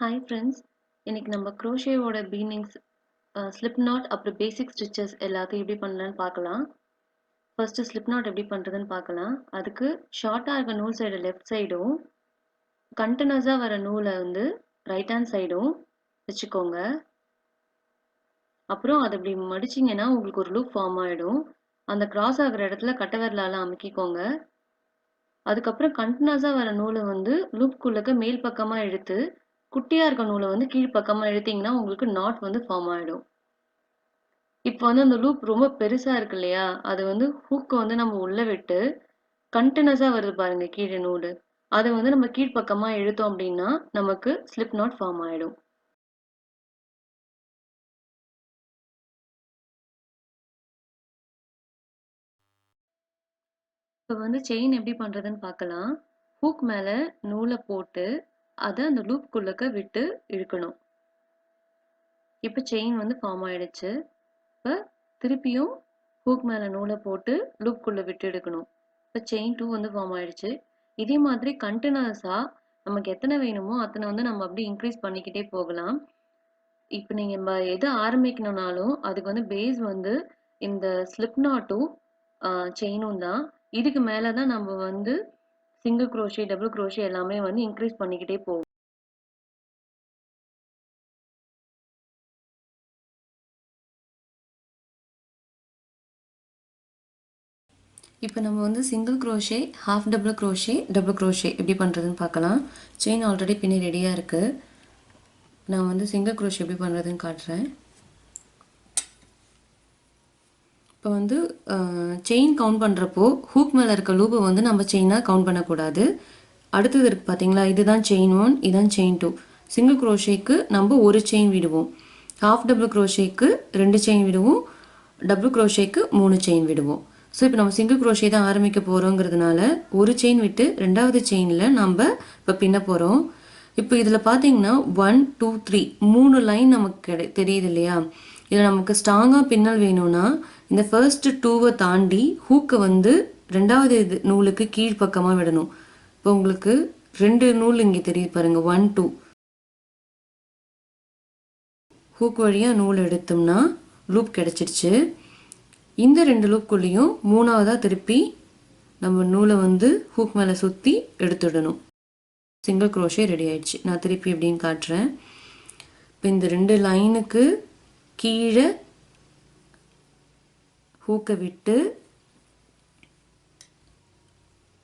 Hi friends. இன்னைக்கு நம்ம க்ரோஷேவோட பீனிங்ஸ், slip not அப்புறம் பேசிக் ஸ்டிச்சஸ் எல்லாத்தையும் எப்படி பண்ணலான்னு பார்க்கலாம். ஃபர்ஸ்ட் ஸ்லிப் நாட் எப்படி பண்ணுறதுன்னு பார்க்கலாம். அதுக்கு ஷார்ட்டாக இருக்க நூல் சைடு லெஃப்ட் சைடும், கண்டினியூஸாக வர நூலை வந்து ரைட் ஹேண்ட் சைடும் வச்சுக்கோங்க. அப்புறம் அதை இப்படி மடிச்சிங்கன்னா உங்களுக்கு ஒரு லூப் ஃபார்ம் ஆகிடும். அந்த கிராஸ் ஆகிற இடத்துல கட்டை விரலால் அமுக்கிக்கோங்க. அதுக்கப்புறம் கண்டினியூஸாக வர நூலை வந்து லூப்குள்ளக்க மேல் பக்கமாக இழுத்து, குட்டியாக இருக்க நூலை வந்து கீழ்ப்பக்கமாக இழுத்தீங்கன்னா உங்களுக்கு நாட் வந்து ஃபார்ம் ஆகிடும். இப்போ வந்து அந்த லூப் ரொம்ப பெருசா இருக்கு இல்லையா? அது வந்து ஹூக்க வந்து நம்ம உள்ள விட்டு, கன்டினியூஸா வருது பாருங்க கீழ நூலு. அத வந்து நம்ம கீழ்ப்பக்கமா இழுத்தோம் அப்டின்னா, நமக்கு ஸ்லிப் நாட் ஃபார்ம் ஆயிடும். இப்ப வந்து செயின் எப்படி பண்றதுன்னு பார்க்கலாம். ஹூக் மேல நூல போட்டு, அத அந்த லூப்க்குள்ளக்க விட்டு இழுக்கணும். இப்ப செயின் வந்து ஃபார்ம் ஆயிடுச்சு. இப்ப திருப்பியும் ஹூக் மேல நூல போட்டு லூப்க்குள்ள விட்டு எடுக்கணும். இப்ப செயின் 2 வந்து ஃபார்ம் ஆயிடுச்சு. இதே மாதிரி கன்டினியூஸா நமக்கு எத்தனை வேணுமோ அத்தனை வந்து நம்ம அப்படியே இன்க்ரீஸ் பண்ணிக்கிட்டே போகலாம். இப்ப நீங்க எது ஆரம்பிக்கணும்னாலும் அதுக்கு வந்து பேஸ் வந்து இந்த ஸ்லிப் நாட்டும் செயினும் தான். இதுக்கு மேல தான் நம்ம வந்து சிங்கிள் குரோஷே, டபுள் குரோஷே எல்லாமே வந்து இன்க்ரீஸ் பண்ணிக்கிட்டே போவோம். இப்போ நம்ம வந்து single crochet, half double crochet, double crochet எப்படி பண்ணுறதுன்னு பார்க்கலாம். செயின் ஆல்ரெடி பின்னி ரெடியாக இருக்குது. நான் வந்து சிங்கிள் குரோஷே எப்படி பண்ணுறதுன்னு காட்டுறேன். இப்போ வந்து செயின் கவுண்ட் பண்ணுறப்போ ஹூக் மேலே இருக்க லூப்பை வந்து நம்ம செயினாக கவுண்ட் பண்ணக்கூடாது. அடுத்தது இருக்குது பார்த்தீங்களா, இதுதான் செயின் 1, இதுதான் செயின் 2. சிங்கிள் குரோஷேக்கு நம்ம ஒரு செயின் விடுவோம். ஹாஃப் டபுள் குரோஷேக்கு 2 செயின் விடுவோம். டபுள் குரோஷேக்கு 3 செயின் விடுவோம். ஸோ இப்போ நம்ம சிங்கிள் குரோஷே தான் ஆரம்பிக்க போகிறோங்கிறதுனால ஒரு செயின் விட்டு ரெண்டாவது செயினில் நம்ம இப்போ பின்ன போகிறோம். இப்போ இதில் பார்த்தீங்கன்னா 1, 2, 3 3 லைன் நமக்கு தெரியுது இல்லையா? இதில் நமக்கு ஸ்ட்ராங்காக பின்னல் வேணும்னா இந்த ஃபர்ஸ்ட் 2வை தாண்டி ஹூக்கை வந்து ரெண்டாவது நூலுக்கு கீழ்ப்பக்கமாக விடணும். இப்போ உங்களுக்கு 2 நூல் இங்கே தெரியுது பாருங்க, 1, 2. ஹூக் வழியாக நூல் எடுத்தோம்னா லூப் கிடச்சிருச்சு. இந்த 2 லூப்குள்ளேயும் மூணாவதாக திருப்பி நம்ம நூலை வந்து ஹூக் மேலே சுற்றி எடுத்துடணும். சிங்கிள் குரோஷே ரெடி ஆயிடுச்சு. நான் திருப்பி எப்படின்னு காட்டுறேன். இப்போ இந்த 2 லைனுக்கு கீழே ஹூக்கை விட்டு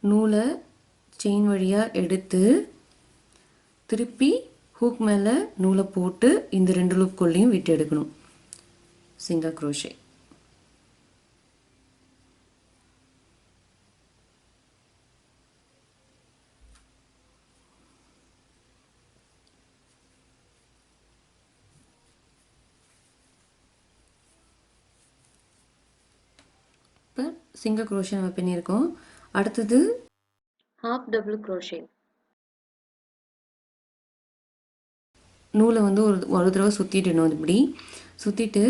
நூலை செயின் வழியாக எடுத்து திருப்பி ஹூக் மேலே நூலை போட்டு இந்த 2 லூப்குள்ளேயும் விட்டு எடுக்கணும். Single crochet. இப்போ சிங்கிள் குரோஷே நம்ம பண்ணியிருக்கோம். அடுத்தது ஹாஃப் டபுள் குரோஷே. நூலை வந்து ஒரு தடவை சுற்றிடணும். இப்படி சுற்றிட்டு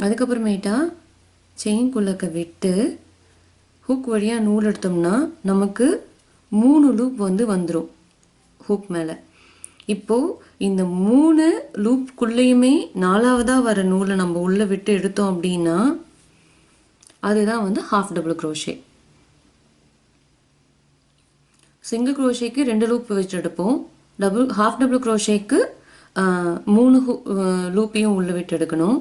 அதுக்கப்புறமேட்டா செயின்குள்ளக்க விட்டு ஹூக் வழியாக நூல் எடுத்தோம்னா நமக்கு 3 லூப் வந்து வந்துடும் ஹூக் மேலே. இப்போது இந்த 3 லூப்குள்ளேயுமே 4வதாக வர நூலை நம்ம உள்ளே விட்டு எடுத்தோம் அப்படின்னா அதுதான் வந்து ஹாஃப் டபுள் குரோஷே. சிங்கிள் குரோஷேக்கு 2 லூப் வச்சு எடுப்போம். ஹாஃப் டபுள் குரோஷேக்கு 3 லூப்பையும் உள்ளே விட்டு எடுக்கணும்.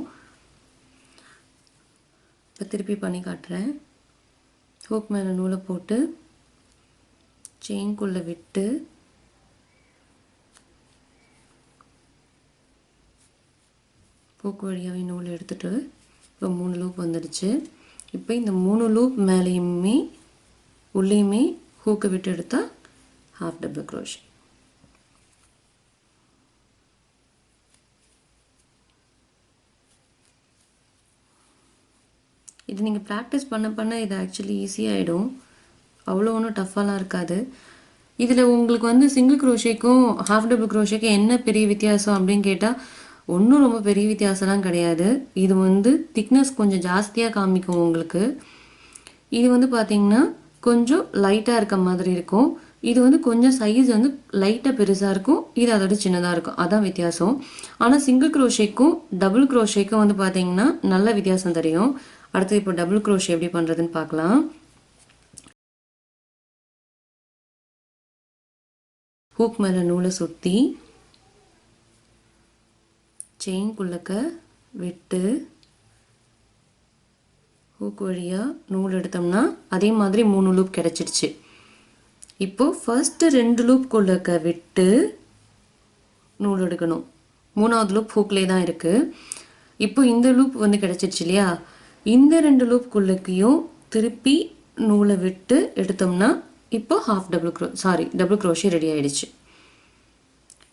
இப்போ திருப்பி பண்ணி காட்டுறேன். ஹூக் மேலே நூலை போட்டு செயின்குள்ளே விட்டு ஹூக் வழியாகவே நூலை எடுத்துகிட்டு இப்போ 3 லூப் வந்துடுச்சு. இப்போ இந்த 3 லூப் மேலேயுமே உள்ளேயுமே ஹூக்கை விட்டு எடுத்தால் ஹாஃப் டபுள் குரோஷே. இது நீங்கள் ப்ராக்டிஸ் பண்ண பண்ண இது ஆக்சுவலி ஈஸியாகிடும். அவ்வளோ ஒன்றும் டஃப்பாலாம் இருக்காது. இதில் உங்களுக்கு வந்து சிங்கிள் குரோஷேக்கும் ஹாஃப் டபுள் குரோஷேக்கும் என்ன பெரிய வித்தியாசம் அப்படின்னு கேட்டால் ஒன்றும் ரொம்ப பெரிய வித்தியாசம்லாம் கிடையாது. இது வந்து திக்னஸ் கொஞ்சம் ஜாஸ்தியாக காமிக்கும் உங்களுக்கு. இது வந்து பார்த்திங்கன்னா கொஞ்சம் லைட்டாக இருக்க மாதிரி இருக்கும். இது வந்து கொஞ்சம் சைஸ் வந்து லைட்டாக பெருசாக இருக்கும், இது அதோட சின்னதாக இருக்கும், அதான் வித்தியாசம். ஆனால் சிங்கிள் க்ரோஷேக்கும் டபுள் க்ரோஷேக்கும் வந்து பார்த்தீங்கன்னா நல்ல வித்தியாசம் தெரியும். அடுத்து இப்போ டபுள் க்ரோஷே எப்படி பண்ணுறதுன்னு பார்க்கலாம். ஹூக் மேலே நூலை சுற்றி செயின் குள்ளக்க விட்டு ஹூக் வழியாக நூல் எடுத்தோம்னா அதே மாதிரி 3 லூப் கிடச்சிடுச்சு. இப்போது ஃபர்ஸ்ட்டு 2 லூப் குள்ளக்க விட்டு நூல் எடுக்கணும். 3வது லூப் ஹூக்லேயே தான் இருக்குது. இப்போ இந்த லூப் வந்து கிடச்சிடுச்சு இல்லையா, இந்த 2 லூப் குள்ளக்கையும் திருப்பி நூலை விட்டு எடுத்தோம்னா இப்போ டபுள் க்ரோஷே ரெடி ஆகிடுச்சு.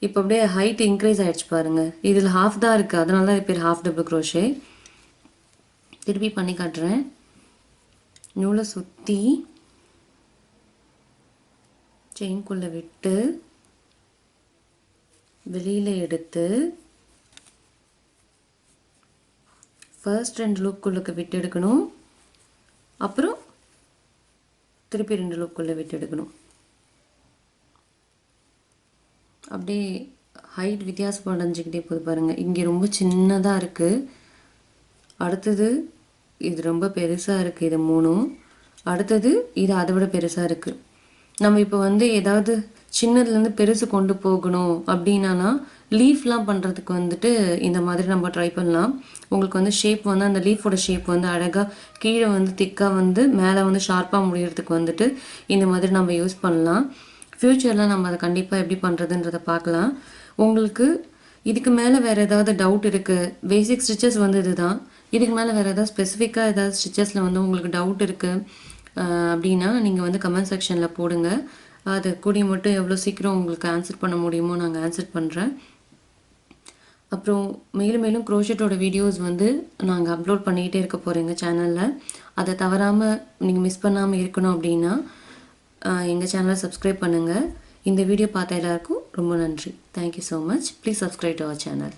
இப்போ அப்படியே ஹைட் இன்க்ரீஸ் ஆகிடுச்சு பாருங்கள். இதில் ஹாஃப் தான் இருக்குது, அதனால தான் பேர் ஹாஃப் டபுள் க்ரோஷே. திருப்பி பண்ணி காட்டுறேன். நூலை சுற்றி செயின்குள்ளே விட்டு வெளியில் எடுத்து ஃபர்ஸ்ட் 2 லூப்புக்குள்ளுக்கு விட்டு எடுக்கணும், அப்புறம் திருப்பி 2 லூப்புக்குள்ளே விட்டு எடுக்கணும். அப்படியே ஹைட் வித்தியாசம் அடைஞ்சிக்கிட்டே போகுது பாருங்கள். இங்கே ரொம்ப சின்னதாக இருக்குது, அடுத்தது இது ரொம்ப பெருசாக இருக்குது, இது 3ம். அடுத்தது இது அதை விட பெருசாக இருக்குது. நம்ம இப்போ வந்து ஏதாவது சின்னதுலேருந்து பெருசு கொண்டு போகணும் அப்படின்னா லீஃப்லாம் பண்ணுறதுக்கு வந்துட்டு இந்த மாதிரி நம்ம ட்ரை பண்ணலாம். உங்களுக்கு வந்து ஷேப் வந்து அந்த லீஃபோட ஷேப் வந்து அழகாக கீழே வந்து திக்காக வந்து மேலே வந்து ஷார்ப்பாக முடியறதுக்கு வந்துட்டு இந்த மாதிரி நம்ம யூஸ் பண்ணலாம். ஃப்யூச்சரில் நம்ம அதை கண்டிப்பாக எப்படி பண்ணுறதுன்றதை பார்க்கலாம். உங்களுக்கு இதுக்கு மேலே வேறு ஏதாவது டவுட் இருக்குது, பேசிக் ஸ்டிச்சஸ் வந்து இதுதான். இதுக்கு மேலே வேறு ஏதாவது ஸ்பெசிஃபிக்காக ஏதாவது ஸ்டிச்சஸில் வந்து உங்களுக்கு டவுட் இருக்குது அப்படின்னா நீங்கள் வந்து கமெண்ட் செக்ஷனில் போடுங்க. அது கூடிய மட்டும் எவ்வளோ சீக்கிரம் உங்களுக்கு ஆன்சர் பண்ண முடியுமோ நாங்கள் ஆன்சர் பண்ணுறேன். அப்புறம் மேலும் மேலும் க்ரோஷெட்டோட வீடியோஸ் வந்து நாங்கள் அப்லோட் பண்ணிக்கிட்டே இருக்க போகிறோம் எங்கள் சேனலில். அதை தவறாமல் நீங்கள் மிஸ் பண்ணாமல் இருக்கணும் அப்படின்னா எங்கள் சேனலை சப்ஸ்கிரைப் பண்ணுங்கள். இந்த வீடியோ பார்த்த எல்லாருக்கும் ரொம்ப நன்றி. Thank you so much. Please subscribe to our channel.